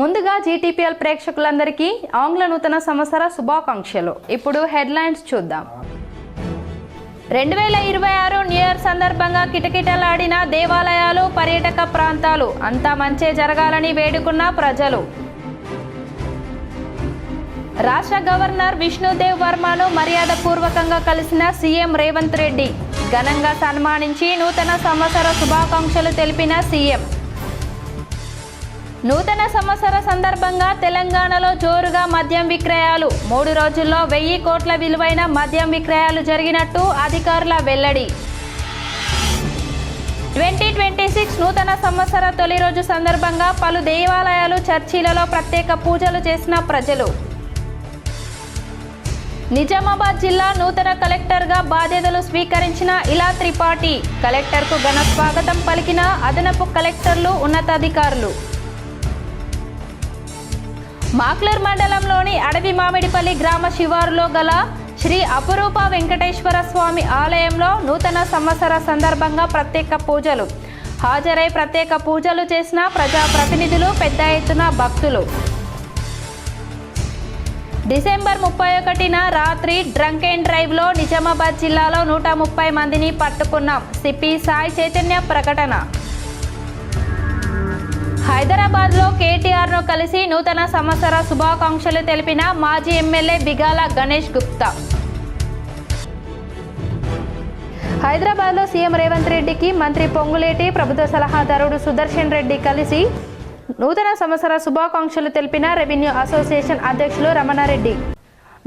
ముందుగా జీటీపీఎల్ ప్రేక్షకులందరికీ ఆంగ్ల నూతన సంవత్సర శుభాకాంక్షలు. ఇప్పుడు హెడ్లైన్స్ చూద్దాం. 2026 న్యూ ఇయర్ సందర్భంగా కిటకిటలాడిన దేవాలయాలు, పర్యాటక ప్రాంతాలు. అంతా మంచే జరగాలని వేడుకున్న ప్రజలు. రాష్ట్ర గవర్నర్ విష్ణుదేవ్ వర్మను మర్యాదపూర్వకంగా కలిసిన సీఎం రేవంత్ రెడ్డి. ఘనంగా సన్మానించి నూతన సంవత్సర శుభాకాంక్షలు తెలిపిన సీఎం. నూతన సంవత్సర సందర్భంగా తెలంగాణలో జోరుగా మద్యం విక్రయాలు. 3 రోజుల్లో 1000 కోట్ల విలువైన మద్యం విక్రయాలు జరిగినట్టు అధికారుల వెల్లడి. 2026 నూతన సంవత్సర తొలి రోజు సందర్భంగా పలు దేవాలయాలు, చర్చిలలో ప్రత్యేక పూజలు చేసిన ప్రజలు. నిజామాబాద్ జిల్లా నూతన కలెక్టర్గా బాధ్యతలు స్వీకరించిన ఇలా త్రిపాఠి. కలెక్టర్కు ఘన స్వాగతం పలికిన అదనపు కలెక్టర్లు, ఉన్నతాధికారులు. మాక్లూర్ మండలంలోని అడవి మామిడిపల్లి గ్రామ శివారులో గల శ్రీ అపురూప వెంకటేశ్వర స్వామి ఆలయంలో నూతన సంవత్సర సందర్భంగా ప్రత్యేక పూజలు. హాజరై ప్రత్యేక పూజలు చేసిన ప్రజాప్రతినిధులు, పెద్ద ఎత్తున భక్తులు. డిసెంబర్ 31న రాత్రి డ్రంక్ అండ్ డ్రైవ్లో నిజామాబాద్ జిల్లాలో 130 మందిని పట్టుకున్నాం. సిపి సాయి చైతన్య ప్రకటన. హైదరాబాద్లో కేటీఆర్ను కలిసి నూతన సంవత్సర శుభాకాంక్షలు తెలిపిన మాజీ ఎమ్మెల్యే బిగాల గణేష్ గుప్తా. హైదరాబాద్లో సీఎం రేవంత్ రెడ్డికి మంత్రి పొంగులేటి, ప్రభుత్వ సలహాదారుడు సుదర్శన్ రెడ్డి కలిసి నూతన సంవత్సర శుభాకాంక్షలు తెలిపిన రెవెన్యూ అసోసియేషన్ అధ్యక్షులు రమణారెడ్డి.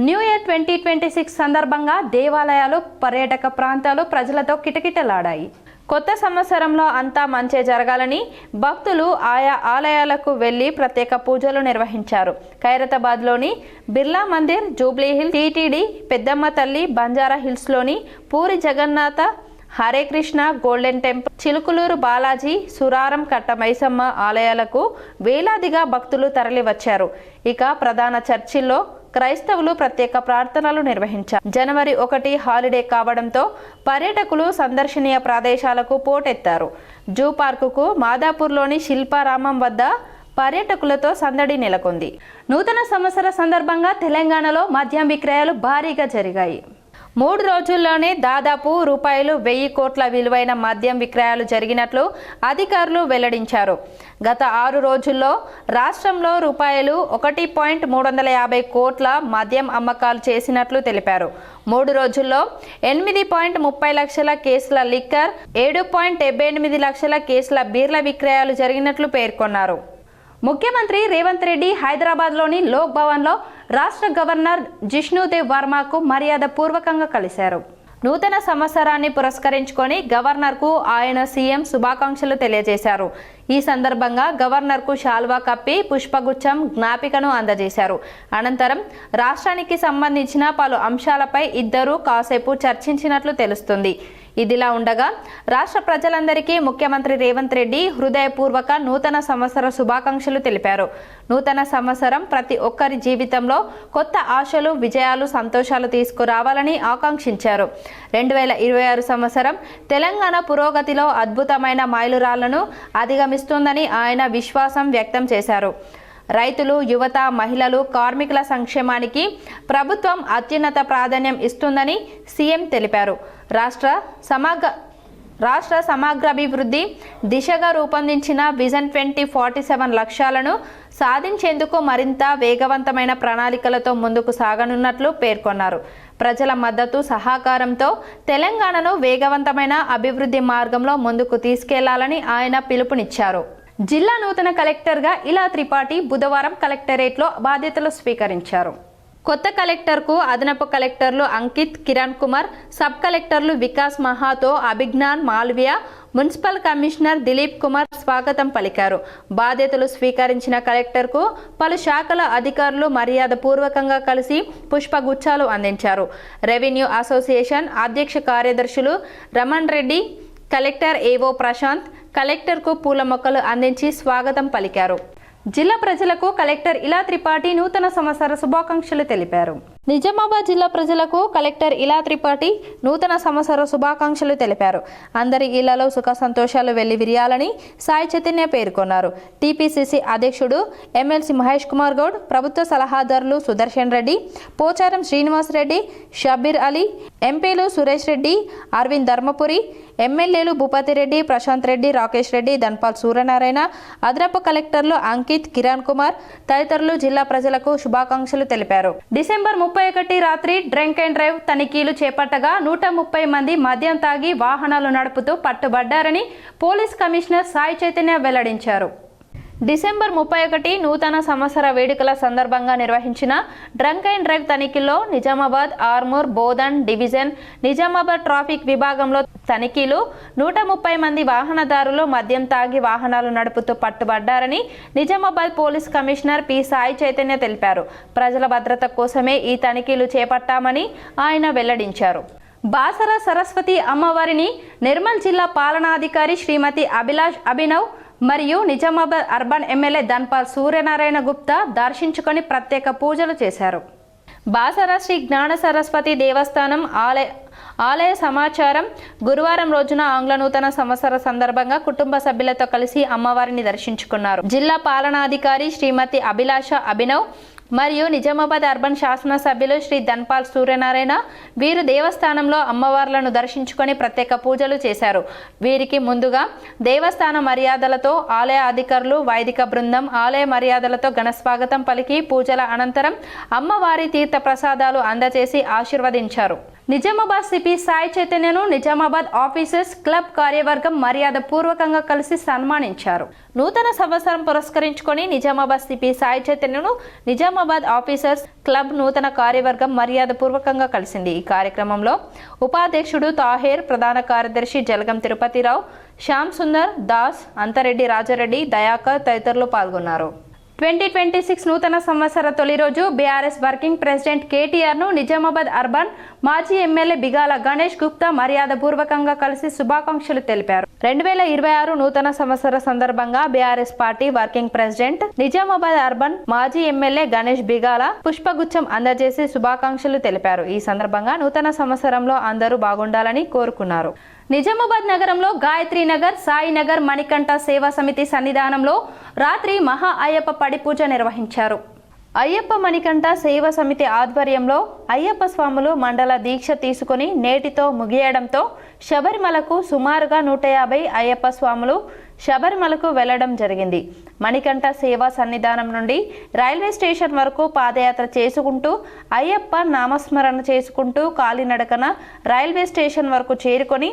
న్యూ ఇయర్ 2026 సందర్భంగా దేవాలయాలు, పర్యాటక ప్రాంతాలు ప్రజలతో కిటకిటలాడాయి. కొత్త సంవత్సరంలో అంతా మంచే జరగాలని భక్తులు ఆయా ఆలయాలకు వెళ్లి ప్రత్యేక పూజలు నిర్వహించారు. ఖైరతాబాద్లోని Birla Mandir, Jubilee Hills, TTD, Peddamma Thalli, Banjara హిల్స్లోని పూరి జగన్నాథ, హరే కృష్ణ, గోల్డెన్ టెంపుల్, చిలుకులూరు బాలాజీ, సురారం కట్ట మైసమ్మ ఆలయాలకు వేలాదిగా భక్తులు తరలివచ్చారు. ఇక ప్రధాన చర్చిల్లో క్రైస్తవులు ప్రత్యేక ప్రార్థనలు నిర్వహించారు. జనవరి 1 హాలిడే కావడంతో పర్యాటకులు సందర్శనీయ ప్రదేశాలకు పోటెత్తారు. జూ పార్కుకు, మాదాపూర్లోని శిల్పారామం వద్ద పర్యాటకులతో సందడి నెలకొంది. నూతన సంవత్సర సందర్భంగా తెలంగాణలో మద్యం విక్రయాలు భారీగా జరిగాయి. 3 రోజుల్లోనే దాదాపు ₹1000 కోట్ల విలువైన మద్యం విక్రయాలు జరిగినట్లు అధికారులు వెల్లడించారు. గత 6 రోజుల్లో రాష్ట్రంలో ₹1.350 కోట్ల మద్యం అమ్మకాలు చేసినట్లు తెలిపారు. 3 రోజుల్లో 8.30 లక్షల కేసుల లిక్కర్, 7.78 లక్షల కేసుల బీర్ల విక్రయాలు జరిగినట్లు పేర్కొన్నారు. ముఖ్యమంత్రి రేవంత్ రెడ్డి హైదరాబాద్లోని లోక్ భవన్లో రాష్ట్ర గవర్నర్ జిష్ణుదేవ్ వర్మకు మర్యాద పూర్వకంగా కలిశారు. నూతన సంవత్సరాన్ని పురస్కరించుకొని గవర్నర్కు ఆయన సీఎం శుభాకాంక్షలు తెలియజేశారు. ఈ సందర్భంగా గవర్నర్కు శాల్వా కప్పి పుష్పగుచ్చం, జ్ఞాపికను అందజేశారు. అనంతరం రాష్ట్రానికి సంబంధించిన పలు అంశాలపై ఇద్దరూ కాసేపు చర్చించినట్లు తెలుస్తుంది. ఇదిలా ఉండగా రాష్ట్ర ప్రజలందరికీ ముఖ్యమంత్రి రేవంత్ రెడ్డి హృదయపూర్వక నూతన సంవత్సర శుభాకాంక్షలు తెలిపారు. నూతన సంవత్సరం ప్రతి ఒక్కరి జీవితంలో కొత్త ఆశలు, విజయాలు, సంతోషాలు తీసుకురావాలని ఆకాంక్షించారు. 2026 సంవత్సరం తెలంగాణ పురోగతిలో అద్భుతమైన మైలురాళ్లను అధిగమిస్తుందని ఆయన విశ్వాసం వ్యక్తం చేశారు. రైతులు, యువత, మహిళలు, కార్మికుల సంక్షేమానికి ప్రభుత్వం అత్యున్నత ప్రాధాన్యం ఇస్తుందని సీఎం తెలిపారు. రాష్ట్ర సమగ్రాభివృద్ధి దిశగా రూపొందించిన విజన్ 2047 లక్ష్యాలను సాధించేందుకు మరింత వేగవంతమైన ప్రణాళికలతో ముందుకు సాగనున్నట్లు పేర్కొన్నారు. ప్రజల మద్దతు, సహకారంతో తెలంగాణను వేగవంతమైన అభివృద్ధి మార్గంలో ముందుకు తీసుకెళ్లాలని ఆయన పిలుపునిచ్చారు. జిల్లా నూతన కలెక్టర్గా ఇలా త్రిపాఠి బుధవారం కలెక్టరేట్లో బాధ్యతలు స్వీకరించారు. కొత్త కలెక్టర్కు అదనపు కలెక్టర్లు అంకిత్, కిరణ్ కుమార్, సబ్ కలెక్టర్లు వికాస్ మహాతో, అభిజ్ఞాన్, మాల్వియా, మున్సిపల్ కమిషనర్ దిలీప్ కుమార్ స్వాగతం పలికారు. బాధ్యతలు స్వీకరించిన కలెక్టర్కు పలు శాఖల అధికారులు మర్యాద పూర్వకంగా కలిసి పుష్పగుచ్చాలు అందించారు. రెవెన్యూ అసోసియేషన్ అధ్యక్ష కార్యదర్శులు రమణ్ రెడ్డి, కలెక్టర్ ఏవో ప్రశాంత్ కలెక్టర్కు పూల మొక్కలు అందించి స్వాగతం పలికారు. జిల్లా ప్రజలకు కలెక్టర్ ఇలా త్రిపాఠి నూతన సంవత్సర శుభాకాంక్షలు తెలిపారు. నిజామాబాద్ జిల్లా ప్రజలకు కలెక్టర్ ఇలా త్రిపాఠి నూతన సంవత్సర శుభాకాంక్షలు తెలిపారు. అందరి ఇళ్లలో సుఖ సంతోషాలు వెల్లివిరియాలని సాయి చైతన్య పేర్కొన్నారు. టీపీసీసీ అధ్యక్షుడు ఎమ్మెల్సీ మహేష్ కుమార్ గౌడ్, ప్రభుత్వ సలహాదారులు సుదర్శన్ రెడ్డి, పోచారం శ్రీనివాస్ రెడ్డి, షబ్బీర్ అలీ, ఎంపీలు సురేష్ రెడ్డి, అరవింద్ ధర్మపురి, ఎమ్మెల్యేలు భూపతి రెడ్డి, ప్రశాంత్ రెడ్డి, రాకేష్ రెడ్డి, ధన్పాల్ సూర్యనారాయణ, అదనపు కలెక్టర్లు అంకిత్, కిరణ్ కుమార్ తదితరులు జిల్లా ప్రజలకు శుభాకాంక్షలు తెలిపారు. డిసెంబర్ 31 రాత్రి డ్రింక్ అండ్ డ్రైవ్ తనిఖీలు చేపట్టగా 130 మంది మద్యం తాగి వాహనాలు నడుపుతూ పట్టుబడ్డారని పోలీస్ కమిషనర్ సాయి చైతన్య వెల్లడించారు. డిసెంబర్ 31 నూతన సంవత్సర వేడుకల సందర్భంగా నిర్వహించిన డ్రంక్ అండ్ డ్రైవ్ తనిఖీల్లో నిజామాబాద్ ఆర్మూర్ బోధన్ డివిజన్ నిజామాబాద్ ట్రాఫిక్ విభాగంలో తనిఖీలు 130 మంది వాహనదారులు మద్యం తాగి వాహనాలు నడుపుతూ పట్టుబడ్డారని Nizamabad police commissioner P Sai Chaitanya తెలిపారు. ప్రజల భద్రత కోసమే ఈ తనిఖీలు చేపట్టామని ఆయన వెల్లడించారు. బాసర సరస్వతి అమ్మవారిని నిర్మల్ జిల్లా పాలనాధికారి శ్రీమతి అభినవ్ మరియు నిజామాబాద్ అర్బన్ ఎమ్మెల్యే ధన్పాల్ సూర్యనారాయణ గుప్తా దర్శించుకొని ప్రత్యేక పూజలు చేశారు. బాసర శ్రీ జ్ఞాన సరస్వతి దేవస్థానం ఆలయ సమాచారం గురువారం రోజున ఆంగ్ల నూతన సంవత్సర సందర్భంగా కుటుంబ సభ్యులతో కలిసి అమ్మవారిని దర్శించుకున్నారు. జిల్లా పాలనాధికారి శ్రీమతి అభినవ్ మరియు నిజామాబాద్ అర్బన్ శాసనసభ్యులు శ్రీ ధన్పాల్ సూర్యనారాయణ వీరు దేవస్థానంలో అమ్మవార్లను దర్శించుకొని ప్రత్యేక పూజలు చేశారు. వీరికి ముందుగా దేవస్థాన మర్యాదలతో ఆలయ అధికారులు వైదిక బృందం ఆలయ మర్యాదలతో ఘనస్వాగతం పలికి పూజల అనంతరం అమ్మవారి తీర్థ ప్రసాదాలు అందజేసి ఆశీర్వదించారు. నిజామాబాద్ సిపి సాయి చైతన్యను నిజామాబాద్ ఆఫీసర్స్ క్లబ్ కార్యవర్గం మర్యాద పూర్వకంగా కలిసి సన్మానించారు. నూతన సంవత్సరం పురస్కరించుకొని నిజామాబాద్ సిపి సాయి చైతన్యను నిజామాబాద్ ఆఫీసర్స్ క్లబ్ నూతన కార్యవర్గం మర్యాద పూర్వకంగా కలిసింది. ఈ కార్యక్రమంలో ఉపాధ్యక్షుడు తాహేర్, ప్రధాన కార్యదర్శి జలగం తిరుపతిరావు, శ్యామ్ సుందర్ దాస్, అంతరెడ్డి రాజారెడ్డి, దయాకర్ తదితరులు పాల్గొన్నారు. 2026 నూతన సంవత్సర తొలి రోజు బీఆర్ఎస్ వర్కింగ్ ప్రెసిడెంట్ కేటీఆర్ ను నిజామాబాద్ అర్బన్ మాజీ ఎమ్మెల్యే బిగాల గణేష్ గుప్తా మర్యాద పూర్వకంగా కలిసి శుభాకాంక్షలు తెలిపారు. 2026 నూతన సంవత్సర సందర్భంగా BRS party working president Nizamabad urban మాజీ ఎమ్మెల్యే గణేష్ బిగాల పుష్పగుచ్చం అందజేసి శుభాకాంక్షలు తెలిపారు. ఈ సందర్భంగా నూతన సంవత్సరంలో అందరూ బాగుండాలని కోరుకున్నారు. నిజామాబాద్ నగరంలో గాయత్రి నగర్, సాయి నగర్, మణికంఠ సేవా సమితి సన్నిధానంలో రాత్రి మహా అయ్యప్ప పడి పూజ నిర్వహించారు. అయ్యప్ప మణికంఠ సేవా సమితి ఆధ్వర్యంలో అయ్యప్ప స్వాములు మండల దీక్ష తీసుకుని నేటితో ముగియడంతో శబరిమలకు సుమారుగా 150 అయ్యప్ప స్వాములు శబరిమలకు వెళ్లడం జరిగింది. మణికంఠ సేవా సన్నిధానం నుండి రైల్వే స్టేషన్ వరకు పాదయాత్ర చేసుకుంటూ అయ్యప్ప నామస్మరణ చేసుకుంటూ కాలినడకన రైల్వే స్టేషన్ వరకు చేరుకొని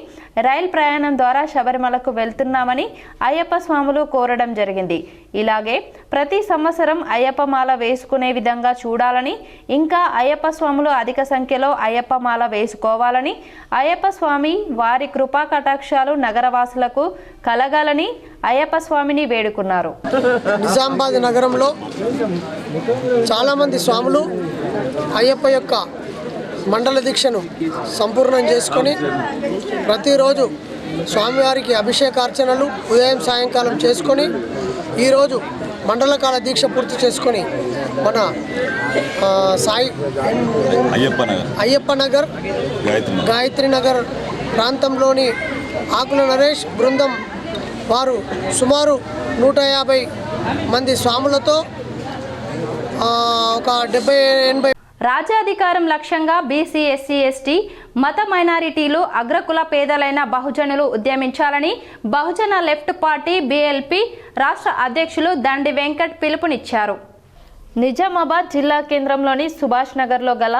రైలు ప్రయాణం ద్వారా శబరిమలకు వెళ్తున్నామని అయ్యప్ప స్వాములు కోరడం జరిగింది. ఇలాగే ప్రతి సంవత్సరం అయ్యప్ప మాల వేసుకునే విధంగా చూడాలని, ఇంకా అయ్యప్ప స్వాములు అధిక సంఖ్యలో అయ్యప్ప మాల వేసుకోవాలని, అయ్యప్ప స్వామి వారి కృపా కటాక్షాలు నగరవాసులకు కలగాలని అయ్యప్ప స్వామిని వేడుకున్నారు. నిజామాబాద్ నగరంలో చాలామంది స్వాములు అయ్యప్ప యొక్క మండల దీక్షను సంపూర్ణం చేసుకొని ప్రతిరోజు స్వామివారికి అభిషేకార్చనలు ఉదయం సాయంకాలం చేసుకొని ఈరోజు మండలకాల దీక్ష పూర్తి చేసుకొని మన సాయి అయ్యప్ప నగర్ గాయత్రి నగర్ ప్రాంతంలోని ఆకుల నరేష్ బృందం వారు సుమారు 150 మంది స్వాములతో ఒక 70-80 రాజ్యాధికారం లక్ష్యంగా బీసీ, ఎస్సీ, ఎస్టీ మత మైనారిటీలు అగ్రకుల పేదలైన బహుజనులు ఉద్యమించాలని బహుజన లెఫ్ట్ పార్టీ బీఎల్పీ రాష్ట్ర అధ్యక్షులు దండి వెంకట్ పిలుపునిచ్చారు. నిజామాబాద్ జిల్లా కేంద్రంలోని సుభాష్ నగర్లో గల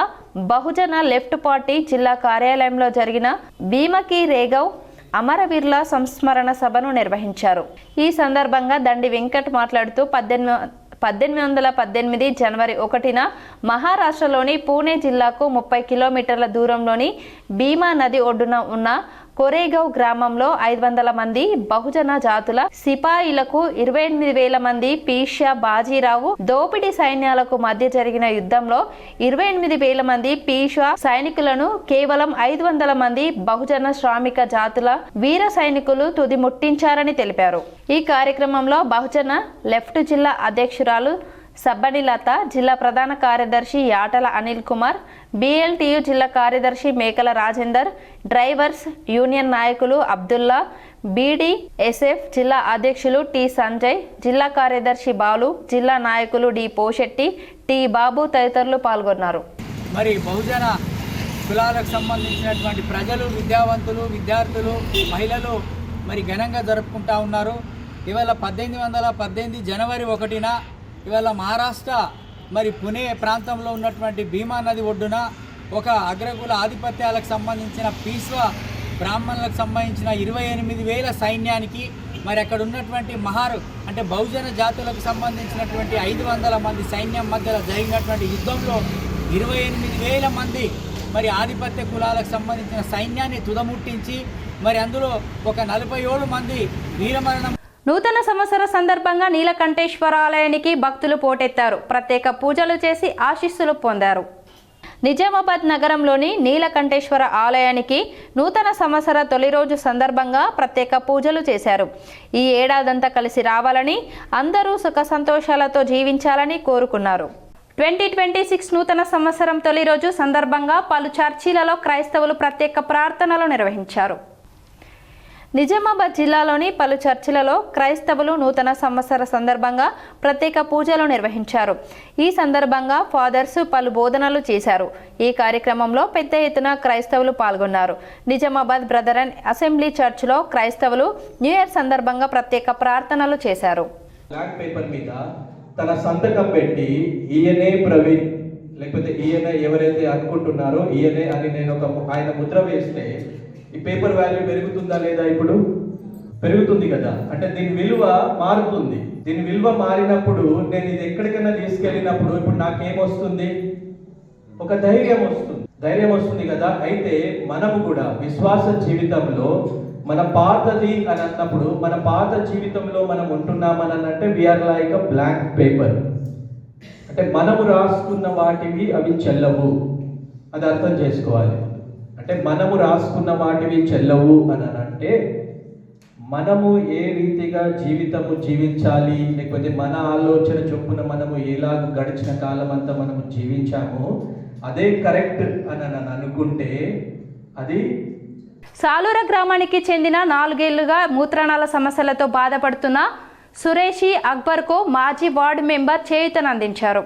బహుజన లెఫ్ట్ పార్టీ జిల్లా కార్యాలయంలో జరిగిన భీమకి రేగవ్ అమరవీరుల సంస్మరణ సభను నిర్వహించారు. ఈ సందర్భంగా దండి వెంకట్ మాట్లాడుతూ 1818 జనవరి 1న మహారాష్ట్రలోని పూణే జిల్లాకు 30 కిలోమీటర్ల దూరంలోని భీమా నది ఒడ్డున ఉన్న కొరేగవ్ గ్రామంలో 500 మంది బహుజన జాతుల సిపాయిలకు 28,000 మంది పీష్యా బాజీరావు దోపిడీ సైన్యాలకు మధ్య జరిగిన యుద్ధంలో 28,000 మంది పీష్యా సైనికులను కేవలం 500 మంది బహుజన శ్రామిక జాతుల వీర సైనికులు తుది ముట్టించారని తెలిపారు. ఈ కార్యక్రమంలో బహుజన లెఫ్ట్ జిల్లా అధ్యక్షురాలు సబ్బని లత, జిల్లా ప్రధాన కార్యదర్శి యాటల అనిల్ కుమార్, BLTU జిల్లా కార్యదర్శి మేకల రాజేందర్, డ్రైవర్స్ యూనియన్ నాయకులు అబ్దుల్లా, BDSF జిల్లా అధ్యక్షులు T సంజయ్, జిల్లా కార్యదర్శి బాలు, జిల్లా నాయకులు D పోషెట్టి, T బాబు తదితరులు పాల్గొన్నారు. మరి బహుజన కులాలకు సంబంధించినటువంటి ప్రజలు, విద్యావంతులు, విద్యార్థులు, మహిళలు మరి ఘనంగా జరుపుకుంటా ఉన్నారు. ఇవాళ 1818 జనవరి 1న ఇవాళ మహారాష్ట్ర మరి పుణే ప్రాంతంలో ఉన్నటువంటి భీమా నది ఒడ్డున ఒక అగ్రకుల ఆధిపత్యాలకు సంబంధించిన పీష్వా బ్రాహ్మణులకు సంబంధించిన 28,000 సైన్యానికి మరి అక్కడ ఉన్నటువంటి అంటే బహుజన జాతులకు సంబంధించినటువంటి 500 మంది సైన్యం మధ్యలో జరిగినటువంటి యుద్ధంలో 28,000 మంది మరి ఆధిపత్య కులాలకు సంబంధించిన సైన్యాన్ని తుదముట్టించి మరి అందులో ఒక 47 మంది వీరమరణం. నూతన సంవత్సర సందర్భంగా నీలకంఠేశ్వర ఆలయానికి భక్తులు పోటెత్తారు. ప్రత్యేక పూజలు చేసి ఆశీస్సులు పొందారు. నిజామాబాద్ నగరంలోని నీలకంఠేశ్వర ఆలయానికి నూతన సంవత్సర తొలి రోజు సందర్భంగా ప్రత్యేక పూజలు చేశారు. ఈ ఏడాదంతా కలిసి రావాలని, అందరూ సుఖ సంతోషాలతో జీవించాలని కోరుకున్నారు. 2026 నూతన సంవత్సరం తొలి రోజు సందర్భంగా పలు చర్చిలలో క్రైస్తవులు ప్రత్యేక ప్రార్థనలు నిర్వహించారు. నిజామాబాద్ జిల్లాలోని పలు చర్చిలలో క్రైస్తవులు నూతన సంవత్సర సందర్భంగా ప్రత్యేక పూజలు నిర్వహించారు. ఈ సందర్భంగా ఫాదర్స్ పలు బోధనలు చేశారు. ఈ కార్యక్రమంలో పెద్ద ఎత్తున క్రైస్తవులు పాల్గొన్నారు. నిజామాబాద్ బ్రదరన్ అసెంబ్లీ చర్చిలో క్రైస్తవులు న్యూ ఇయర్ సందర్భంగా ప్రత్యేక ప్రార్థనలు చేశారు. బ్లాక్ పేపర్ మీద తన సంతకం పెట్టి ఈయనే ప్రవీణ్ లేకపోతే ఈయన ఎవరైతే అనుకుంటున్నారో ఈయనే అని నేను ఆయన ముద్ర వేస్తే ఈ పేపర్ వాల్యూ పెరుగుతుందా లేదా? ఇప్పుడు పెరుగుతుంది కదా. అంటే దీని విలువ మారుతుంది. దీని విలువ మారినప్పుడు నేను ఇది ఎక్కడికైనా తీసుకెళ్ళినప్పుడు ఇప్పుడు నాకేమొస్తుంది? ఒక ధైర్యం వస్తుంది కదా. అయితే మనము కూడా విశ్వాస జీవితంలో మన పాతది అని అన్నప్పుడు మన పాత జీవితంలో మనం ఉంటున్నామని అంటే we are like a blank paper. అంటే మనము రాసుకున్న వాటివి అవి చెల్లవు, అది అర్థం చేసుకోవాలి. అంటే మనము రాసుకున్న వాటివి చెల్లవు అని అంటే మనము ఏ రీతిగా జీవితము జీవించాలి, లేకపోతే మన ఆలోచన చొప్పున మనము ఎలాగ గడిచిన కాలం అంతా మనము జీవించామో అదే కరెక్ట్ అని అనుకుంటే అది. సాలూర గ్రామానికి చెందిన 4 ఏళ్లుగా మూత్రనాళ సమస్యలతో బాధపడుతున్న సురేషి అక్బర్కు మాజీ వార్డు మెంబర్ చేయూతనందించారు.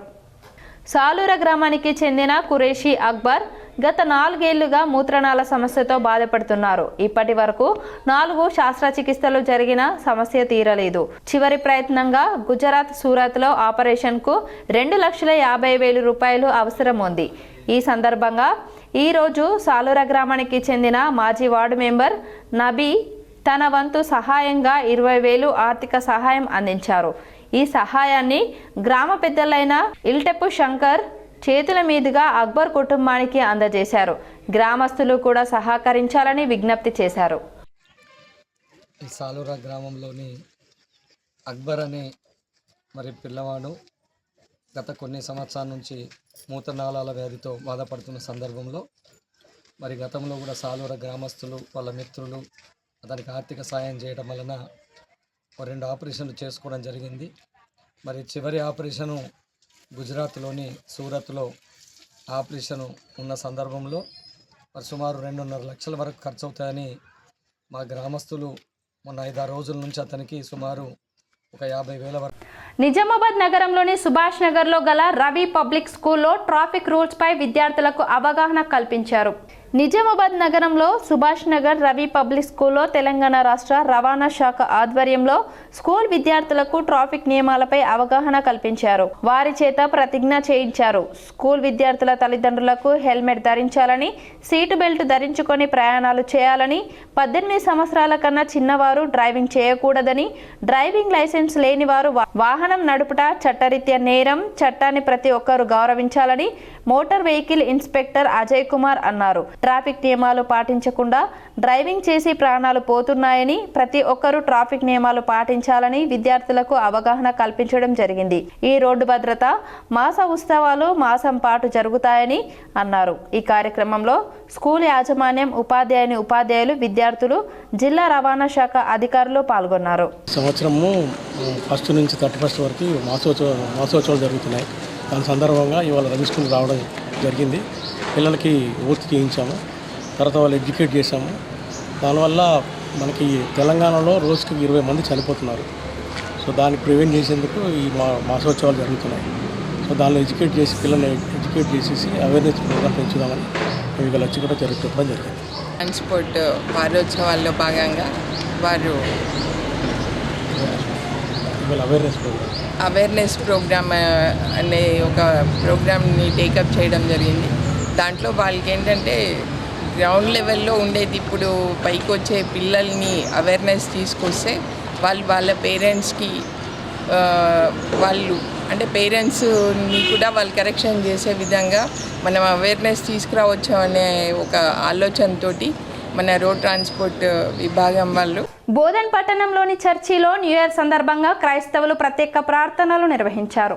సాలూర గ్రామానికి చెందిన కురేషి అక్బర్ గత 4 ఏళ్లుగా మూత్రనాళ సమస్యతో బాధపడుతున్నారు. ఇప్పటి వరకు 4 శస్త్రచికిత్సలు జరిగిన సమస్య తీరలేదు. చివరి ప్రయత్నంగా గుజరాత్ సూరత్లో ఆపరేషన్కు 2,50,000 రూపాయలు అవసరం ఉంది. ఈ సందర్భంగా ఈరోజు సాలూర గ్రామానికి చెందిన మాజీ వార్డు మెంబర్ నబీ తన వంతు సహాయంగా 20,000 ఆర్థిక సహాయం అందించారు. ఈ సహాయాన్ని గ్రామ పెద్దలైన ఇల్టెప్పు శంకర్ చేతుల మీదుగా అక్బర్ కుటుంబానికి అందజేశారు. గ్రామస్తులు కూడా సహకరించాలని విజ్ఞప్తి చేశారు. ఈ సాలూర గ్రామంలోని అక్బర్ అనే పిల్లవాడు గత కొన్ని సంవత్సరాల నుంచి మూత్రనాళాల వ్యాధితో బాధపడుతున్న సందర్భంలో గతంలో కూడా సాలూర గ్రామస్తులు వాళ్ళ మిత్రులు అతనికి ఆర్థిక సాయం చేయడం వలన 2 ఆపరేషన్లు చేసుకోవడం జరిగింది. చివరి ఆపరేషను గుజరాత్లోని సూరత్లో ఆపరేషను ఉన్న సందర్భంలో సుమారు 2.5 లక్షల వరకు ఖర్చు అవుతాయని మా గ్రామస్తులు మొన్న 5-6 రోజుల నుంచి అతనికి సుమారు ఒక 50,000 వరకు. నిజామాబాద్ నగరంలోని సుభాష్ నగర్లో గల రవి పబ్లిక్ స్కూల్లో ట్రాఫిక్ రూల్స్పై విద్యార్థులకు అవగాహన కల్పించారు. నిజామాబాద్ నగరంలో సుభాష్ నగర్ రవి పబ్లిక్ స్కూల్లో తెలంగాణ రాష్ట్ర రవాణా శాఖ ఆధ్వర్యంలో స్కూల్ విద్యార్థులకు ట్రాఫిక్ నియమాలపై అవగాహన కల్పించారు. వారి చేత ప్రతిజ్ఞ చేయించారు. స్కూల్ విద్యార్థుల తల్లిదండ్రులకు హెల్మెట్ ధరించాలని, సీటు బెల్ట్ ధరించుకొని ప్రయాణాలు చేయాలని, 18 సంవత్సరాల కన్నా చిన్నవారు డ్రైవింగ్ చేయకూడదని, డ్రైవింగ్ లైసెన్స్ లేని వారు వాహనం నడుపుట చట్టరీత్యా నేరం, చట్టాన్ని ప్రతి ఒక్కరూ గౌరవించాలని motor vehicle inspector Ajay Kumar అన్నారు. ట్రాఫిక్ నియమాలు పాటించకుండా డ్రైవింగ్ చేసి ప్రాణాలు పోతున్నాయని, ప్రతి ఒక్కరూ ట్రాఫిక్ నియమాలు పాటించాలని విద్యార్థులకు అవగాహన కల్పించడం జరిగింది. ఈ రోడ్డు భద్రత మాస ఉత్సవాలు మాసం పాటు జరుగుతాయని అన్నారు. ఈ కార్యక్రమంలో స్కూల్ యాజమాన్యం, ఉపాధ్యాయులు, విద్యార్థులు, జిల్లా రవాణా శాఖ అధికారులు పాల్గొన్నారు. సంవత్సరము 1 నుంచి 31 వరకు మాసోత్సవాలు జరుగుతున్నాయి. దాని సందర్భంగా ఇవాళ రవి స్కూల్ రావడం జరిగింది. పిల్లలకి ఓటు చేయించాము, తర్వాత వాళ్ళు ఎడ్యుకేట్ చేశాము. దానివల్ల మనకి తెలంగాణలో రోజుకి 20 మంది చనిపోతున్నారు. సో దాన్ని ప్రివెంట్ చేసేందుకు ఈ మాసోత్సవాలు జరుగుతున్నాయి. సో దానిలో పిల్లల్ని ఎడ్యుకేట్ చేసేసి అవేర్నెస్ ప్రోగ్రామ్ పెంచుదామని ఇవాళ వచ్చి కూడా జరుగుతుండడం జరిగింది. ట్రాన్స్పోర్ట్ వారోత్సవాల్లో భాగంగా వారు అవేర్నెస్ ప్రోగ్రామ్ అనే ఒక ప్రోగ్రామ్ని టేకప్ చేయడం జరిగింది. దాంట్లో వాళ్ళకి ఏంటంటే గ్రౌండ్ లెవెల్లో ఉండేది ఇప్పుడు పైకి వచ్చే పిల్లల్ని అవేర్నెస్ తీసుకొస్తే వాళ్ళ పేరెంట్స్కి వాళ్ళు అంటే పేరెంట్స్ని కూడా వాళ్ళు కరెక్షన్ చేసే విధంగా మనం అవేర్నెస్ తీసుకురావచ్చు అనే ఒక ఆలోచనతోటి మన రోడ్ ట్రాన్స్పోర్ట్ విభాగం వాళ్ళు బోధన్ పట్టణంలోని చర్చిలో న్యూ ఇయర్ సందర్భంగా క్రైస్తవులు ప్రత్యేక ప్రార్థనలు నిర్వహించారు.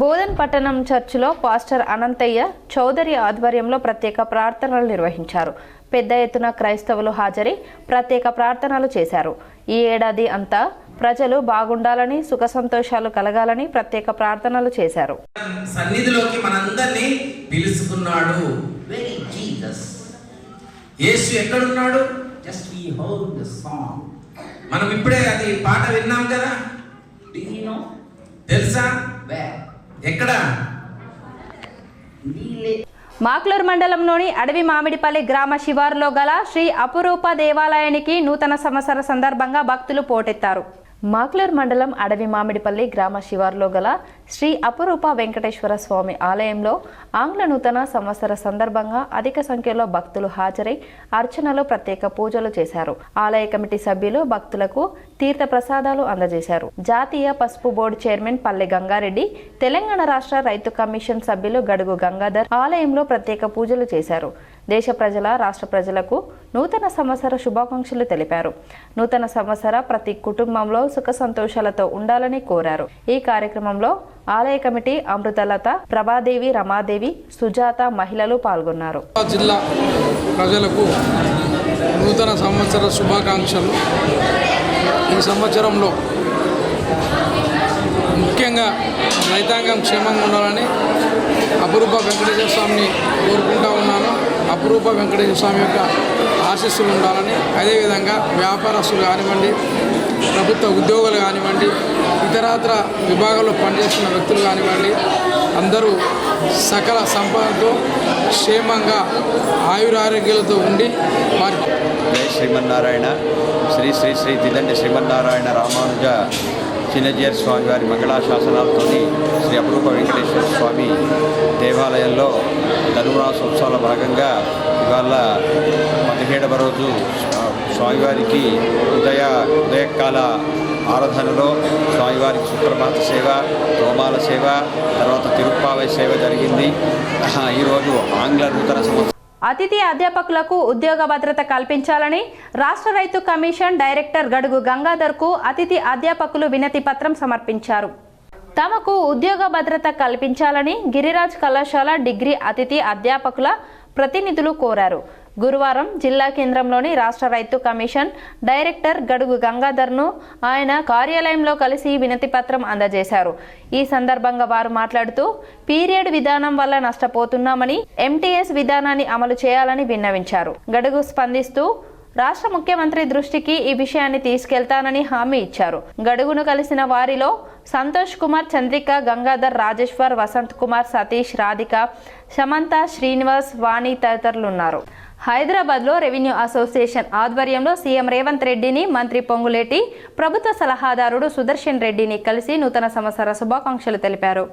బోధన్ పట్టణం చర్చిలో పాస్టర్ అనంతయ్య చౌదరి ఆధ్వర్యంలో ప్రత్యేక ప్రార్థనలు నిర్వహించారు. పెద్ద ఎత్తున క్రైస్తవులు హాజరై ప్రత్యేక ప్రార్థనలు చేశారు. ఈ ఏడాది అంతా ప్రజలు బాగుండాలని, సుఖ సంతోషాలు కలగాలని ప్రత్యేక ప్రార్థనలు చేశారు. సన్నిధిలోకి మనందరినీ పిలుచుకున్నాడు. యేసు ఎక్కడున్నాడు? Just we heard the song. మనం ఇప్పుడే అది పాట విన్నాం కదా. Do you know? తెలుసా? ఎక్కడ? మాక్లూరు మండలంలోని అడవి మామిడిపల్లి గ్రామ శివారులో గల శ్రీ అపురూప దేవాలయానికి నూతన సంవత్సర సందర్భంగా భక్తులు పోటెత్తారు. మాక్లూరు మండలం అడవి మామిడిపల్లి గ్రామ శివారులో గల శ్రీ అపురూప వెంకటేశ్వర స్వామి ఆలయంలో ఆంగ్ల నూతన సంవత్సర సందర్భంగా అధిక సంఖ్యలో భక్తులు హాజరై అర్చనలు, ప్రత్యేక పూజలు చేశారు. ఆలయ కమిటీ సభ్యులు భక్తులకు తీర్థ ప్రసాదాలు అందజేశారు. జాతీయ పసుపు బోర్డు చైర్మన్ పల్లె గంగారెడ్డి, తెలంగాణ రాష్ట్ర రైతు కమిషన్ సభ్యులు గడుగు గంగాధర్ ఆలయంలో ప్రత్యేక పూజలు చేశారు. దేశ ప్రజల, రాష్ట్ర ప్రజలకు నూతన సంవత్సర శుభాకాంక్షలు తెలిపారు. నూతన సంవత్సర ప్రతి కుటుంబంలో సుఖ సంతోషాలతో ఉండాలని కోరారు. ఈ కార్యక్రమంలో ఆలయ కమిటీ అమృతలత, ప్రభాదేవి, రమాదేవి, సుజాత మహిళలు పాల్గొన్నారు. జిల్లా ప్రజలకు నూతన సంవత్సర శుభాకాంక్షలు. ఈ సంవత్సరంలో ముఖ్యంగా రైతాంగం క్షేమంగా ఉండాలని అపురూప వెంకటేశ్వర స్వామిని కోరుకుంటా ఉన్నాను. అపురూప వెంకటేశ్వర స్వామి యొక్క ఆశీస్సులు ఉండాలని, అదేవిధంగా వ్యాపారస్తులు కానివ్వండి, ప్రభుత్వ ఉద్యోగులు కానివ్వండి, ఇతరత్ర విభాగాల్లో పనిచేస్తున్న వ్యక్తులు కానివ్వండి, అందరూ సకల సంపదతో క్షేమంగా ఆయురారోగ్యాలతో ఉండి వారి జై శ్రీమన్నారాయణ. శ్రీ శ్రీ శ్రీ తిదండి శ్రీమన్నారాయణ రామానుజ చిన్నజీయర్ స్వామి వారి మంగళాశాసనాలతో శ్రీ అపురూప వెంకటేశ్వర స్వామి దేవాలయంలో ధనురాసోత్సవాల భాగంగా ఇవాళ 17వ రోజు స్వామివారికి ఉదయకాల ఆరాధనలో స్వామివారికి సుప్రభాత సేవ, హోమాల సేవ, తర్వాత తిరుప్పావై సేవ జరిగింది. ఈరోజు ఆంగ్ల నూతన సంవత్సరం. అతిథి అధ్యాపకులకు ఉద్యోగ భద్రత కల్పించాలని రాష్ట్ర రైతు కమిషన్ డైరెక్టర్ గడుగు గంగాధర్కు అతిథి అధ్యాపకులు వినతి పత్రం సమర్పించారు. తమకు ఉద్యోగ భద్రత కల్పించాలని గిరిరాజ్ కళాశాల డిగ్రీ అతిథి అధ్యాపకుల ప్రతినిధులు కోరారు. గురువారం జిల్లా కేంద్రంలోని రాష్ట్ర రైతు కమిషన్ డైరెక్టర్ గడుగు గంగాధర్ను ఆయన కార్యాలయంలో కలిసి వినతి పత్రం అందజేశారు. ఈ సందర్భంగా వారు మాట్లాడుతూ పీరియడ్ విధానం వల్ల నష్టపోతున్నామని, ఎంటీఎస్ విధానాన్ని అమలు చేయాలని విన్నవించారు. గడుగు స్పందిస్తూ రాష్ట్ర ముఖ్యమంత్రి దృష్టికి ఈ విషయాన్ని తీసుకెళ్తానని హామీ ఇచ్చారు. గడుగును కలిసిన వారిలో సంతోష్ కుమార్, చంద్రిక, గంగాధర్, రాజేశ్వర్, వసంత్ కుమార్, సతీష్, రాధిక, సమంత, శ్రీనివాస్, వాణి తదితరులున్నారు. హైదరాబాద్లో రెవెన్యూ అసోసియేషన్ ఆధ్వర్యంలో సీఎం రేవంత్ రెడ్డిని మంత్రి పొంగులేటి, ప్రభుత్వ సలహాదారుడు సుదర్శన్ రెడ్డిని కలిసి నూతన సంవత్సర శుభాకాంక్షలు తెలిపారు.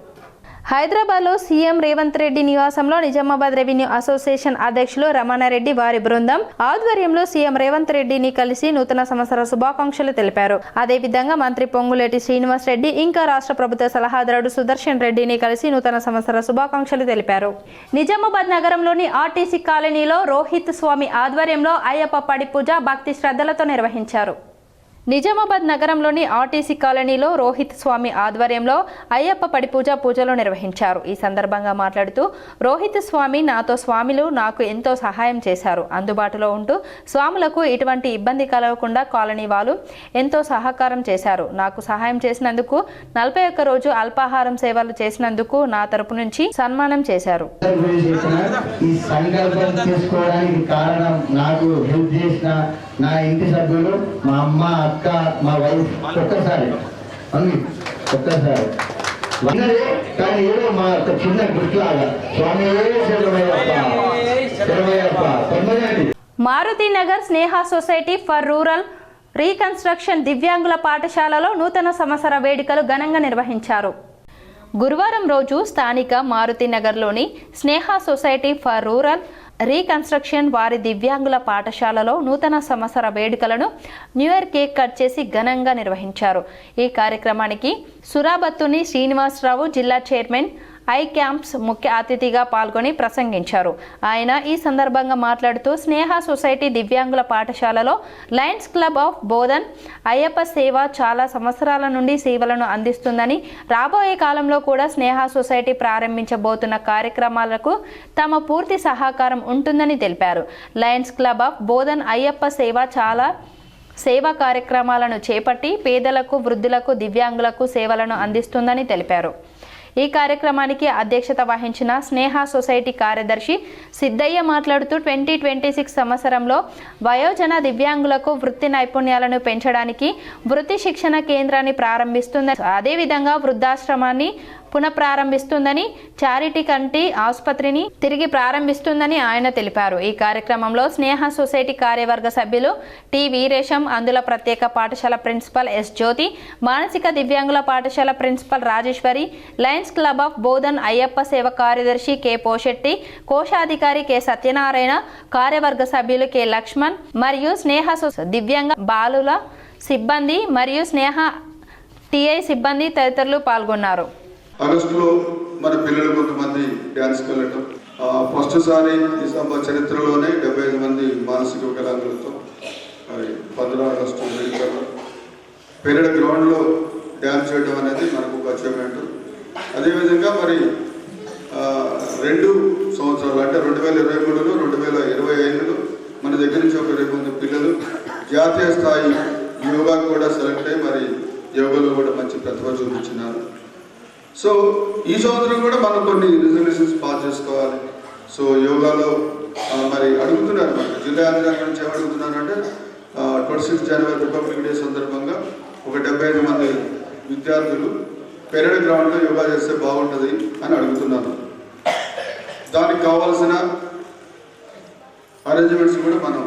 హైదరాబాద్లో సీఎం రేవంత్ రెడ్డి నివాసంలో నిజామాబాద్ రెవెన్యూ అసోసియేషన్ అధ్యక్షులు రమణారెడ్డి వారి బృందం ఆధ్వర్యంలో సీఎం రేవంత్ రెడ్డిని కలిసి నూతన సంవత్సర శుభాకాంక్షలు తెలిపారు. అదేవిధంగా మంత్రి పొంగులేటి శ్రీనివాస్ రెడ్డి ఇంకా రాష్ట్ర ప్రభుత్వ సలహాదారుడు సుదర్శన్ రెడ్డిని కలిసి నూతన సంవత్సర శుభాకాంక్షలు తెలిపారు. నిజామాబాద్ నగరంలోని ఆర్టీసీ కాలనీలో రోహిత్ స్వామి ఆధ్వర్యంలో అయ్యప్ప పడి పూజ భక్తి శ్రద్ధలతో నిర్వహించారు. నిజామాబాద్ నగరంలోని ఆర్టీసీ కాలనీలో రోహిత్ స్వామి ఆధ్వర్యంలో అయ్యప్ప పడి పూజలు నిర్వహించారు. ఈ సందర్భంగా మాట్లాడుతూ రోహిత్ స్వామి నాతో స్వాములు నాకు ఎంతో సహాయం చేశారు. అందుబాటులో ఉంటూ స్వాములకు ఎటువంటి ఇబ్బంది కలగకుండా కాలనీ వాళ్ళు ఎంతో సహకారం చేశారు. నాకు సహాయం చేసినందుకు 41 రోజు అల్పాహారం సేవలు చేసినందుకు నా తరపు నుంచి సన్మానం చేశారు. నా ఇంటి సభ్యులు, మా అమ్మ, అక్క, మా వైఫ్ ఒక్కసారి కానీ ఏదో మా చిన్న గుర్తులాగా స్వామి మారుతి నగర్ స్నేహ సొసైటీ ఫర్ రూరల్ రీకన్స్ట్రక్షన్ దివ్యాంగుల పాఠశాలలో నూతన సంవత్సర వేడుకలు ఘనంగా నిర్వహించారు. గురువారం రోజు స్థానిక మారుతి నగర్లోని స్నేహ సొసైటీ ఫర్ రూరల్ రీకన్స్ట్రక్షన్ వారి దివ్యాంగుల పాఠశాలలో నూతన సంవత్సర వేడుకలను న్యూ ఇయర్ కేక్ కట్ చేసి ఘనంగా నిర్వహించారు. ఈ కార్యక్రమానికి సురాబత్తుని శ్రీనివాసరావు జిల్లా చైర్మన్ ఐ క్యాంప్స్ ముఖ్య అతిథిగా పాల్గొని ప్రసంగించారు. ఆయన ఈ సందర్భంగా మాట్లాడుతూ స్నేహ సొసైటీ దివ్యాంగుల పాఠశాలలో Lions club of Bodhan Ayyappa సేవ చాలా సంవత్సరాల నుండి సేవలను అందిస్తుందని, రాబోయే కాలంలో కూడా స్నేహ సొసైటీ ప్రారంభించబోతున్న కార్యక్రమాలకు తమ పూర్తి సహకారం ఉంటుందని తెలిపారు. Lions club of Bodhan Ayyappa సేవ చాలా సేవా కార్యక్రమాలను చేపట్టి పేదలకు, వృద్ధులకు, దివ్యాంగులకు సేవలను అందిస్తుందని తెలిపారు. ఈ కార్యక్రమానికి అధ్యక్షత వహించిన స్నేహ సొసైటీ కార్యదర్శి సిద్ధయ్య మాట్లాడుతూ 2026 సంవత్సరంలో వయోజన దివ్యాంగులకు వృత్తి నైపుణ్యాలను పెంచడానికి వృత్తి శిక్షణ కేంద్రాన్ని ప్రారంభిస్తుందని, అదేవిధంగా వృద్ధాశ్రమాన్ని పునఃప్రారంభిస్తుందని, చారిటీ కంటి ఆసుపత్రిని తిరిగి ప్రారంభిస్తుందని ఆయన తెలిపారు. ఈ కార్యక్రమంలో స్నేహ సొసైటీ కార్యవర్గ సభ్యులు టి వీరేశం, అందుల ప్రత్యేక పాఠశాల ప్రిన్సిపల్ ఎస్ జ్యోతి, మానసిక దివ్యాంగుల పాఠశాల principal Rajeshwari, lions club of Bodhan Ayyappa సేవ కార్యదర్శి కె పోషెట్టి, కోశాధికారి కె సత్యనారాయణ, కార్యవర్గ సభ్యులు కె లక్ష్మణ్ మరియు స్నేహ దివ్యాంగ బాలుల సిబ్బంది మరియు స్నేహ టిఐ సిబ్బంది తదితరులు పాల్గొన్నారు. ఆగస్టులో మన పిల్లలు కొంతమంది డ్యాన్స్కి వెళ్ళటం, ఫస్ట్ సారి ఈ సభ చరిత్రలోనే 75 మంది మానసిక వికలాంగులతో మరి 15 ఆగస్టు వేడుకల్లో పెరడ్ గ్రౌండ్లో డ్యాన్స్ చేయడం అనేది మనకు ఒక అచీవ్మెంట్. అదేవిధంగా మరి 2 సంవత్సరాలు అంటే 2023లో 2025లో మన దగ్గర నుంచి ఒక 20 మంది పిల్లలు జాతీయ స్థాయి యోగా కూడా సెలెక్ట్ అయ్యి మరి యోగాలో కూడా మంచి ప్రతిభ చూపించినారు. సో ఈ సంవత్సరం కూడా మనం కొన్ని రిజల్యూషన్స్ పాస్ చేసుకోవాలి. సో యోగాలో మరి అడుగుతున్నారు, మనకి జిల్లా యంత్రాంగం నుంచి ఏమడుగుతున్నారు అంటే 26 జనవరి రిపబ్లిక్ డే సందర్భంగా ఒక 75 మంది విద్యార్థులు పెరడ్ గ్రౌండ్లో యోగా చేస్తే బాగుంటుంది అని అడుగుతున్నారు. దానికి కావాల్సిన అరేంజ్మెంట్స్ కూడా మనం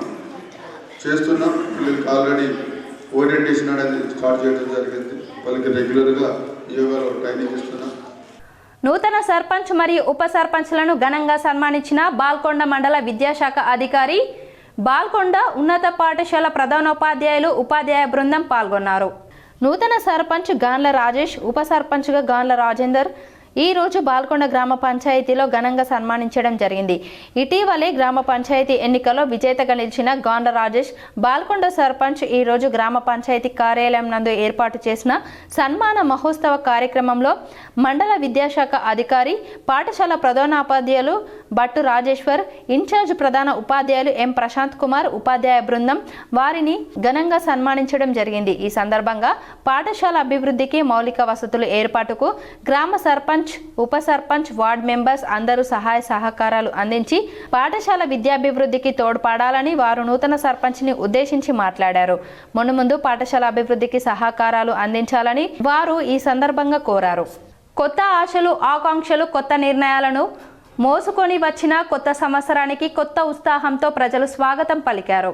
చేస్తున్నాం. వీళ్ళకి ఆల్రెడీ ఓరియంటేషన్ అనేది స్టార్ట్ చేయడం జరిగింది. వాళ్ళకి రెగ్యులర్గా యోగాలో ట్రైనింగ్ ఇస్తున్నాం. నూతన సర్పంచ్ మరియు ఉప సర్పంచ్లను ఘనంగా సన్మానించిన బాల్కొండ మండల విద్యాశాఖ అధికారి, బాల్కొండ ఉన్నత పాఠశాల ప్రధానోపాధ్యాయులు, ఉపాధ్యాయ బృందం పాల్గొన్నారు. నూతన సర్పంచ్ గాన్ల రాజేష్, ఉప సర్పంచ్గా గాన్ల రాజేందర్ ఈ రోజు బాల్కొండ గ్రామ పంచాయతీలో ఘనంగా సన్మానించడం జరిగింది. ఇటీవలే గ్రామ పంచాయతీ ఎన్నికల్లో విజేతగా నిలిచిన గాండ్ల రాజేష్ బాల్కొండ సర్పంచ్ ఈ రోజు గ్రామ పంచాయతీ కార్యాలయం నందు ఏర్పాటు చేసిన సన్మాన మహోత్సవ కార్యక్రమంలో మండల విద్యాశాఖ అధికారి, పాఠశాల ప్రధానోపాధ్యాయులు బట్టు రాజేశ్వర్, ఇన్ఛార్జ్ ప్రధాన ఉపాధ్యాయులు ఎం ప్రశాంత్ కుమార్, ఉపాధ్యాయ బృందం వారిని ఘనంగా సన్మానించడం జరిగింది. ఈ సందర్భంగా పాఠశాల అభివృద్ధికి, మౌలిక వసతుల ఏర్పాటుకు గ్రామ సర్పంచ్, ఉప సర్పంచ్, వార్డ్ మెంబర్స్ అందరూ సహాయ సహకారాలు అందించి పాఠశాల విద్యాభివృద్ధికి తోడ్పడాలని వారు నూతన సర్పంచ్ని ఉద్దేశించి మాట్లాడారు. మున్ముందు పాఠశాల అభివృద్ధికి సహకారాలు అందించాలని వారు ఈ సందర్భంగా కోరారు. కొత్త ఆశలు, ఆకాంక్షలు, కొత్త నిర్ణయాలను మోసుకొని వచ్చిన కొత్త సంవత్సరానికి కొత్త ఉత్సాహంతో ప్రజలు స్వాగతం పలికారు.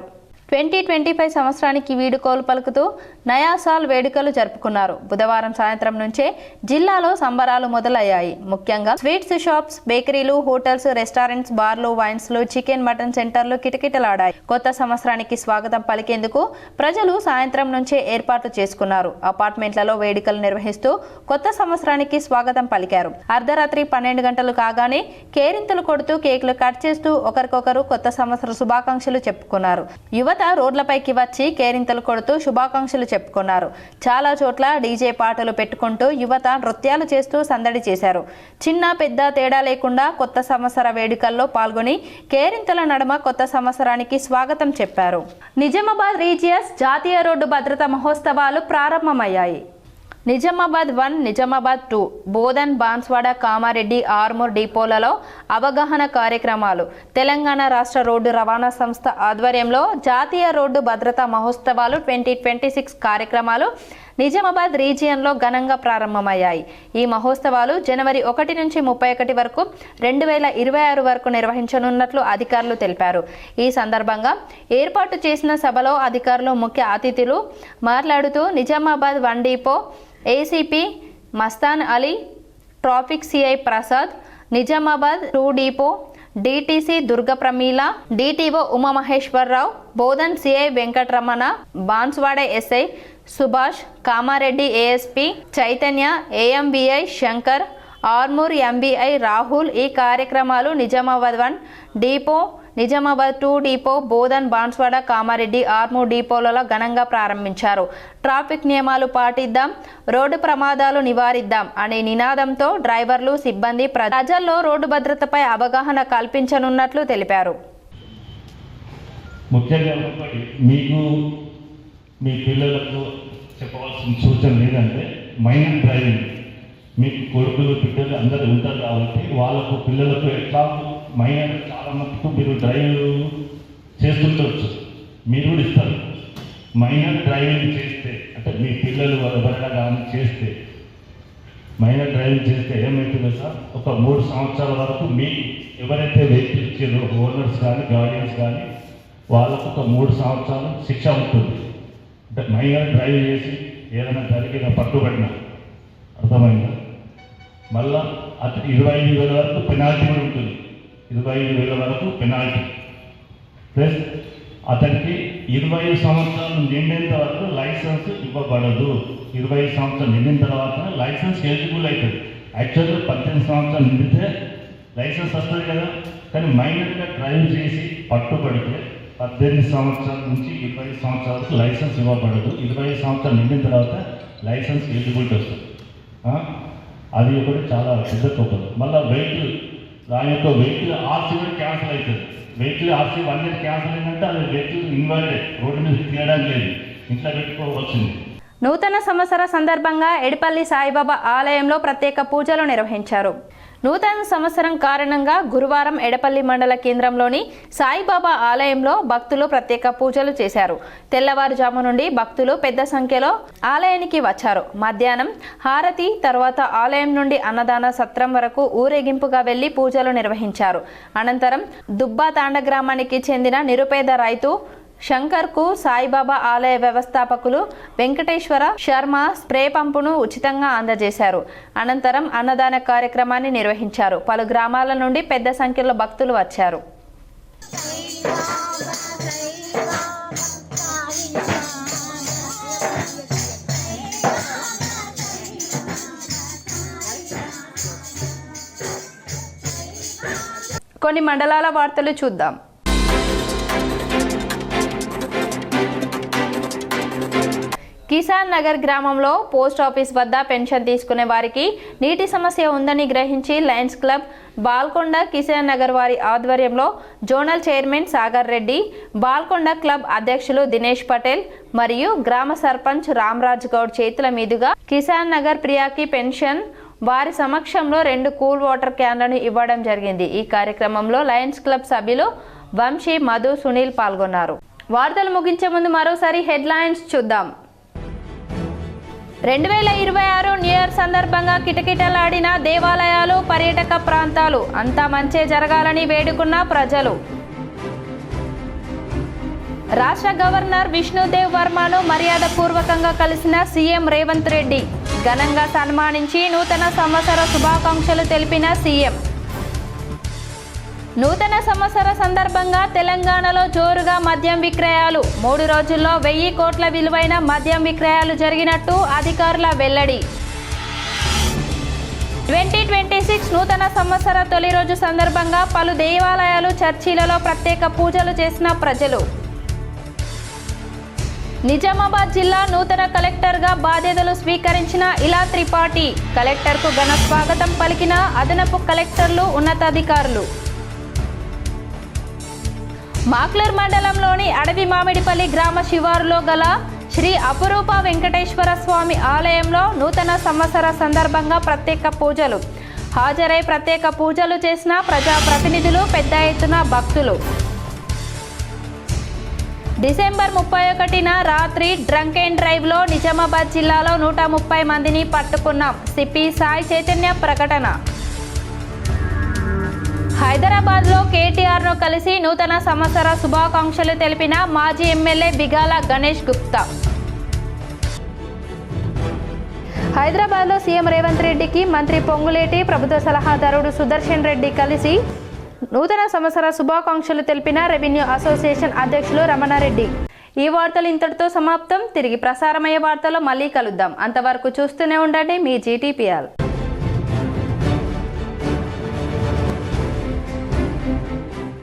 2025 సంవత్సరానికి వీడుకోలు పలుకుతూ నయా సాల్ వేడుకలు జరుపుకున్నారు. బుధవారం సాయంత్రం నుంచే జిల్లాలో సంబరాలు మొదలయ్యాయి. ముఖ్యంగా స్వీట్స్ షాప్స్, బేకరీలు, హోటల్స్, రెస్టారెంట్స్, బార్లు, వైన్స్లు, చికెన్, మటన్ సెంటర్లు కిటకిటలాడాయి. కొత్త సంవత్సరానికి స్వాగతం పలికేందుకు ప్రజలు సాయంత్రం నుంచే ఏర్పాట్లు చేసుకున్నారు. అపార్ట్మెంట్లలో వేడుకలు నిర్వహిస్తూ కొత్త సంవత్సరానికి స్వాగతం పలికారు. అర్ధరాత్రి 12 గంటలు కాగానే కేరింతలు కొడుతూ కేకులు కట్ చేస్తూ ఒకరికొకరు కొత్త సంవత్సర శుభాకాంక్షలు చెప్పుకున్నారు. యువత రోడ్లపైకి వచ్చి కేరింతలు కొడుతూ శుభాకాంక్షలు చెప్పుకున్నారు. చాలా చోట్ల డీజే పాటలు పెట్టుకుంటూ యువత నృత్యాలు చేస్తూ సందడి చేశారు. చిన్న పెద్ద తేడా లేకుండా కొత్త సంవత్సర వేడుకల్లో పాల్గొని కేరింతల నడుమ కొత్త సంవత్సరానికి స్వాగతం చెప్పారు. నిజామాబాద్ రీజియస్ జాతీయ రోడ్డు భద్రతా మహోత్సవాలు ప్రారంభమయ్యాయి. నిజామాబాద్ 1, నిజామాబాద్ 2, బోధన్, బాన్స్వాడ, కామారెడ్డి, ఆర్మూర్ డిపోలలో అవగాహన కార్యక్రమాలు. తెలంగాణ రాష్ట్ర రోడ్డు రవాణా సంస్థ ఆధ్వర్యంలో జాతీయ రోడ్డు భద్రతా మహోత్సవాలు 2026 కార్యక్రమాలు నిజామాబాద్ రీజియన్లో ఘనంగా ప్రారంభమయ్యాయి. ఈ మహోత్సవాలు జనవరి 1 నుంచి 31 వరకు 2026 వరకు నిర్వహించనున్నట్లు అధికారులు తెలిపారు. ఈ సందర్భంగా ఏర్పాటు చేసిన సభలో అధికారులు ముఖ్య అతిథులు మాట్లాడుతూ Nizamabad 1 depot ACP Mastan Ali, traffic CI Prasad, Nizamabad 2 depot DTC Durgapramila, DTO Umamaheswara Rao, Bodhan CI Venkataramana, Banswada SI Subhash, Kamareddy ASP Chaitanya, AMVI Shankar, Armoor MVI Rahul ఈ కార్యక్రమాలు నిజామాబాద్ 1 డిపో, నిజామాబాద్ 2 డిపో, బోధన్, బాన్స్వాడ, కామారెడ్డి, ఆర్మూర్ డిపోలలో ఘనంగా ప్రారంభించారు. ట్రాఫిక్ నియమాలు పాటిద్దాం, రోడ్డు ప్రమాదాలు నివారిద్దాం అనే నినాదంతో డ్రైవర్లు, సిబ్బంది ప్రజల్లో రోడ్డు భద్రతపై అవగాహన కల్పించనున్నట్లు తెలిపారు. ముఖ్యంగా మీకు మీ పిల్లలకు చెప్పవలసిన సూచన ఏంటంటే మైనర్ డ్రైవింగ్. మీకు కొడుకులు, బిడ్డలు అందరూ ఉంటారు కాబట్టి వాళ్ళకు పిల్లలకు ఎట్లా మైనర్ చాలా మటుకు మీరు డ్రైవ్ చేస్తుండొచ్చు, మీరు కూడా ఇస్తారు. మైనర్ డ్రైవింగ్ చేస్తే అంటే మీ పిల్లలు ఎవరైనా కానీ చేస్తే మైనర్ డ్రైవింగ్ చేస్తే ఏమవుతుందో సార్, ఒక 3 సంవత్సరాల వరకు మీ ఎవరైతే వెహికల్ ఇచ్చారో ఓనర్స్ కానీ గార్డియన్స్ కానీ వాళ్ళకు ఒక 3 సంవత్సరాలు శిక్ష ఉంటుంది. అంటే మైనర్ డ్రైవ్ చేసి ఏదైనా జరిగిన పట్టుబడిన అర్థమైందా. మళ్ళా అతను 25,000 వరకు పెనాల్టీ కూడా ఉంటుంది. 25,000 వరకు పెనాల్టీ ప్లస్ అతనికి 25 సంవత్సరాలు నిండిన వరకు లైసెన్స్ ఇవ్వబడదు. 25 సంవత్సరాలు నిండిన తర్వాత లైసెన్స్ ఎలిజిబుల్ అవుతుంది. యాక్చువల్గా 18 సంవత్సరాలు నిండితే లైసెన్స్ వస్తుంది కదా, కానీ మైనర్గా డ్రైవ్ చేసి పట్టుబడితే 18 సంవత్సరాల నుంచి 25 సంవత్సరాల వరకు లైసెన్స్ ఇవ్వబడదు. 25 సంవత్సరాలు నిండిన తర్వాత లైసెన్స్ ఎలిజిబిలిటీ వస్తుంది. అది ఒకటి చాలా పెద్ద తప్పదు. మళ్ళీ వెహికల్ దాని యొక్క వెహికల్ ఆర్సీ కూడా క్యాన్సిల్ అవుతుంది. వెహికల్ ఆర్సీ 1 ఇయర్ క్యాన్సిల్ అయిందంటే అది వెహికల్ ఇన్వాలిడ్, రోడ్డు మీద తీయడానికి లేదు, ఇంట్లో పెట్టుకోవాల్సింది. నూతన సంవత్సర సందర్భంగా ఎడిపల్లి సాయిబాబా ఆలయంలో ప్రత్యేక పూజలు నిర్వహించారు. నూతన సంవత్సరం కారణంగా గురువారం ఎడపల్లి మండల కేంద్రంలోని సాయిబాబా ఆలయంలో భక్తులు ప్రత్యేక పూజలు చేశారు. తెల్లవారుజాము నుండి భక్తులు పెద్ద సంఖ్యలో ఆలయానికి వచ్చారు. మధ్యాహ్నం హారతి తర్వాత ఆలయం నుండి అన్నదాన సత్రం వరకు ఊరేగింపుగా వెళ్లి పూజలు నిర్వహించారు. అనంతరం దుబ్బా తాండ గ్రామానికి చెందిన నిరుపేద రైతు శంకర్కు సాయిబాబా ఆలయ వ్యవస్థాపకులు వెంకటేశ్వర శర్మ స్ప్రే పంపును ఉచితంగా అందజేశారు. అనంతరం అన్నదాన కార్యక్రమాన్ని నిర్వహించారు. పలు గ్రామాల నుండి పెద్ద సంఖ్యలో భక్తులు వచ్చారు. కొన్ని మండలాల వార్తలు చూద్దాం. కిసాన్ నగర్ గ్రామంలో పోస్ట్ ఆఫీస్ వద్ద పెన్షన్ తీసుకునే వారికి నీటి సమస్య ఉందని గ్రహించి లయన్స్ క్లబ్ బాల్కొండ కిసాన్ నగర్ వారి ఆధ్వర్యంలో zonal chairman Sagar Reddy, Balkonda club అధ్యక్షులు దినేష్ పటేల్ మరియు గ్రామ సర్పంచ్ రామరాజ్ గౌడ్ చేతుల మీదుగా కిసాన్ నగర్ ప్రియాకి పెన్షన్ వారి సమక్షంలో 2 కూల్ వాటర్ క్యాన్లను ఇవ్వడం జరిగింది. ఈ కార్యక్రమంలో లయన్స్ క్లబ్ సభ్యులు వంశీ, మధు, సునీల్ పాల్గొన్నారు. వార్తలు ముగించే ముందు మరోసారి హెడ్లైన్స్ చూద్దాం. 2026 న్యూ ఇయర్ సందర్భంగా కిటకిటలాడిన దేవాలయాలు, పర్యాటక ప్రాంతాలు. అంతా మంచే జరగాలని వేడుకున్న ప్రజలు. రాష్ట్ర గవర్నర్ విష్ణుదేవ్ వర్మను మర్యాదపూర్వకంగా కలిసిన సీఎం రేవంత్ రెడ్డి. ఘనంగా సన్మానించి నూతన సంవత్సర శుభాకాంక్షలు తెలిపిన సీఎం. నూతన సంవత్సర సందర్భంగా తెలంగాణలో జోరుగా మద్యం విక్రయాలు. 3 రోజుల్లో 1000 కోట్ల విలువైన మద్యం విక్రయాలు జరిగినట్టు అధికారుల వెల్లడి. 2026 నూతన సంవత్సర తొలి రోజు సందర్భంగా పలు దేవాలయాలు, చర్చిలలో ప్రత్యేక పూజలు చేసిన ప్రజలు. నిజామాబాద్ జిల్లా నూతన కలెక్టర్గా బాధ్యతలు స్వీకరించిన ఇలా త్రిపాఠి. కలెక్టర్కు ఘన స్వాగతం పలికిన అదనపు కలెక్టర్లు, ఉన్నతాధికారులు. మాక్లూర్ మండలంలోని అడవి మామిడిపల్లి గ్రామ శివారులో గల శ్రీ అపురూప వెంకటేశ్వర స్వామి ఆలయంలో నూతన సంవత్సర సందర్భంగా ప్రత్యేక పూజలు. హాజరై ప్రత్యేక పూజలు చేసిన ప్రజాప్రతినిధులు, పెద్ద ఎత్తున భక్తులు. డిసెంబర్ 31న రాత్రి డ్రంక్ అండ్ డ్రైవ్లో నిజామాబాద్ జిల్లాలో 130 మందిని పట్టుకున్నాం. సిపి సాయి చైతన్య ప్రకటన. హైదరాబాద్లో కేటీఆర్ను కలిసి నూతన సంవత్సర శుభాకాంక్షలు తెలిపిన మాజీ ఎమ్మెల్యే బిగాల గణేష్ గుప్తా. హైదరాబాద్లో సీఎం రేవంత్ రెడ్డికి మంత్రి పొంగులేటి, ప్రభుత్వ సలహాదారుడు సుదర్శన్ రెడ్డి కలిసి నూతన సంవత్సర శుభాకాంక్షలు తెలిపిన రెవెన్యూ అసోసియేషన్ అధ్యక్షులు రమణారెడ్డి. ఈ వార్తలు ఇంతటితో సమాప్తం. తిరిగి ప్రసారమయ్యే వార్తల్లో మళ్ళీ కలుద్దాం. అంతవరకు చూస్తూనే ఉండండి మీ GTPL.